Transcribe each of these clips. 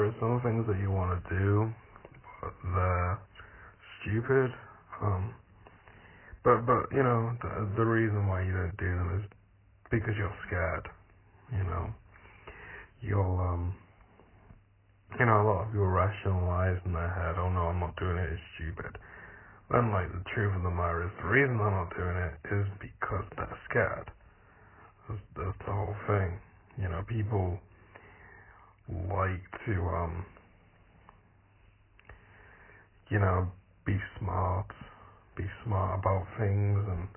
are some things that you want to do, but they're stupid. But the reason why you don't do them is because you're scared. You know, you'll a lot of people rationalize in their head, oh no, I'm not doing it, it's stupid. Then, like, the truth of the matter is, the reason they're not doing it is because they're scared. That's the whole thing. People like to, be smart about things and,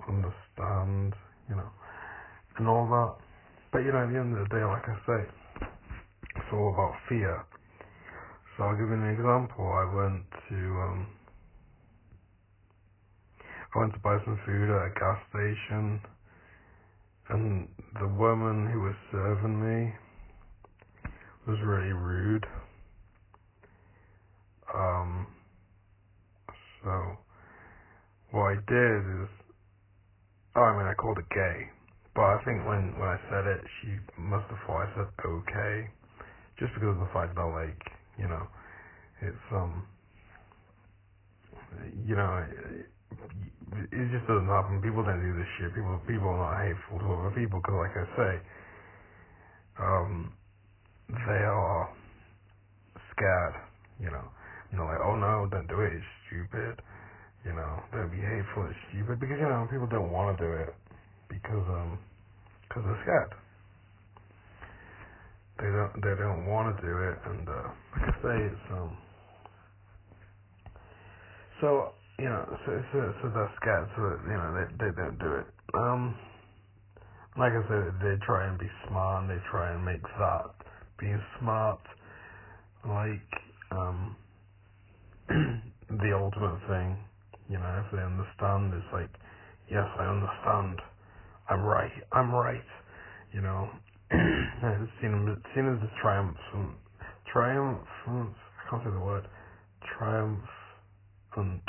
understand, and all that. But, at the end of the day, like I say, it's all about fear. So I'll give you an example. I went to buy some food at a gas station, and the woman who was serving me was really rude. So what I did is, I called it gay, but I think when I said it, she must have thought I said okay, just because of the fact that, like, it's it just doesn't happen. People don't do this shit. People are not hateful to other people because, like I say, they are scared. Like, oh no, don't do it. It's stupid. Don't be hateful. It's stupid because people don't want to do it because they're scared. They don't want to do it, and like I say, it's so they're scared, so they don't do it. Like I said, they try and be smart, and they try and make that being smart like the ultimate thing. If they understand, it's like, yes, I understand. I'm right. It's seen as a triumphant. I can't say the word. Triumphant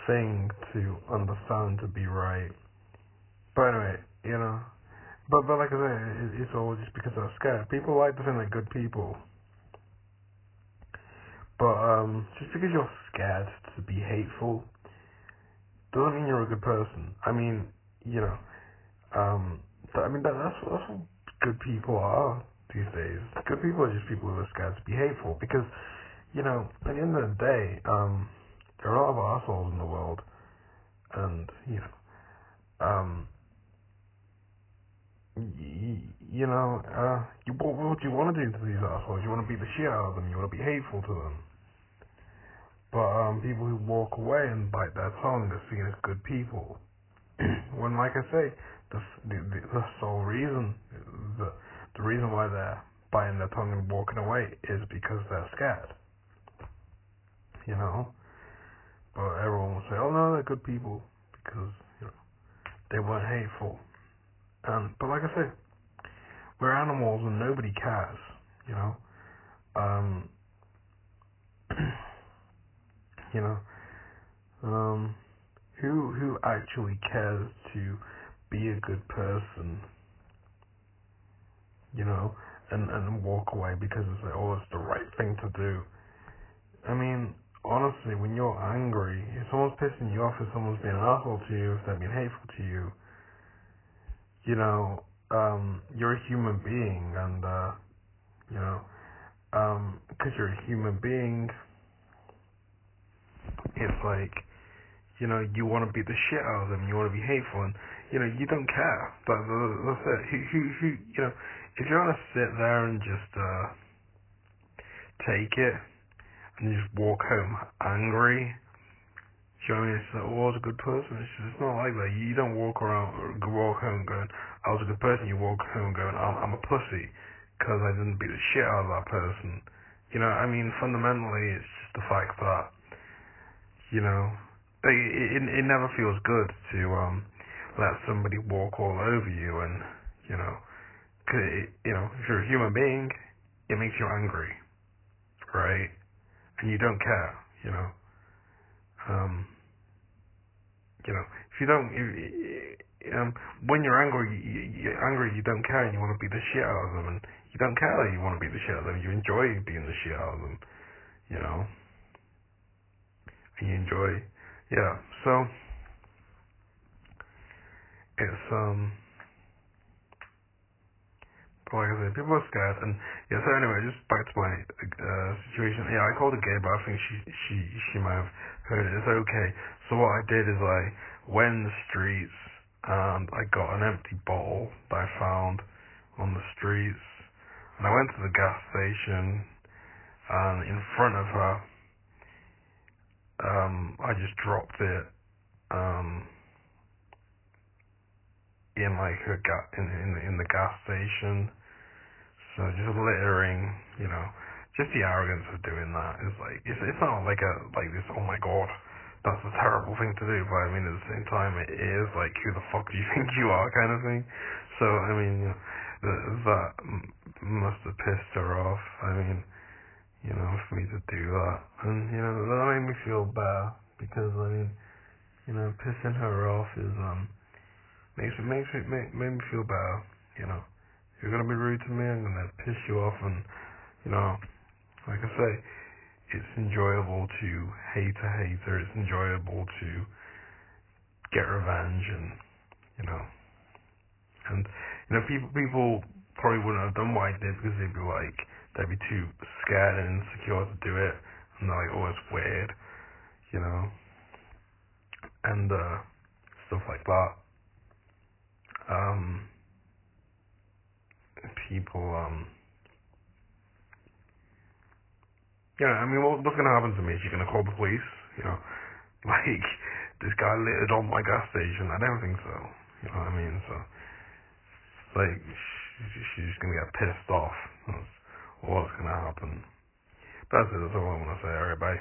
thing to understand, to be right. But anyway, but like I say, it's all just because they're scared. People like to think they're good people, but just because you're scared to be hateful doesn't mean you're a good person. That's what good people are these days. Good people are just people who are scared to be hateful because, at the end of the day, there are a lot of assholes in the world, and what do you want to do to these assholes? You want to beat the shit out of them. You want to be hateful to them. But people who walk away and bite their tongue are seen as good people. When, like I say, the sole reason, the reason why they're biting their tongue and walking away is because they're scared. But everyone will say, oh no, they're good people because they weren't hateful. But like I say, we're animals and nobody cares. Who actually cares to be a good person, and walk away because it's like, oh, it's the right thing to do. Honestly, when you're angry, if someone's pissing you off, if someone's being an asshole to you, if they're being hateful to you, you're a human being, and because you're a human being, it's like, you want to beat the shit out of them, you want to be hateful, and, you don't care. That's it. If you're gonna sit there and just, take it, and just walk home angry, it's like, oh, I was a good person. It's not like that. You don't walk home going, I was a good person. You walk home going, I'm a pussy, because I didn't beat the shit out of that person. Fundamentally, it's just the fact that, it never feels good to let somebody walk all over you, and if you're a human being, it makes you angry, right? And you don't care, if you don't, when you're angry, you're angry, you don't care, and you want to beat the shit out of them, and you don't care that you want to beat the shit out of them. You enjoy beating the shit out of them, you know, and you enjoy, yeah. So it's like I said, people are scared, and yeah. So anyway, just back to my situation. Yeah, I called a gay, but I think she might have heard it. It's okay. So what I did is I went in the streets and I got an empty bottle that I found on the streets, and I went to the gas station, and in front of her, I just dropped it in like her in the gas station. So just littering, you know, just the arrogance of doing that is like it's not like this. Oh my god, that's a terrible thing to do. But I mean, at the same time, it is like, who the fuck do you think you are, kind of thing. So I mean, you know, that must have pissed her off. I mean, you know, for me to do that, and you know, that made me feel bad because I mean, you know, pissing her off is made me feel bad, you know. If you're gonna be rude to me, I'm gonna piss you off, and you know, like I say, it's enjoyable to hate a hater. It's enjoyable to get revenge, and you know, and you know, people probably wouldn't have done what I did because they'd be too scared and insecure to do it, and they're like, oh, it's weird, you know, and stuff like that. People, yeah, I mean, what's gonna happen to me? Is she gonna call the police? You know, like, this guy littered on my gas station. I don't think so. You know what I mean? So, like, she's just gonna get pissed off. That's what's gonna happen. But that's it. That's all I want to say. Alright, bye.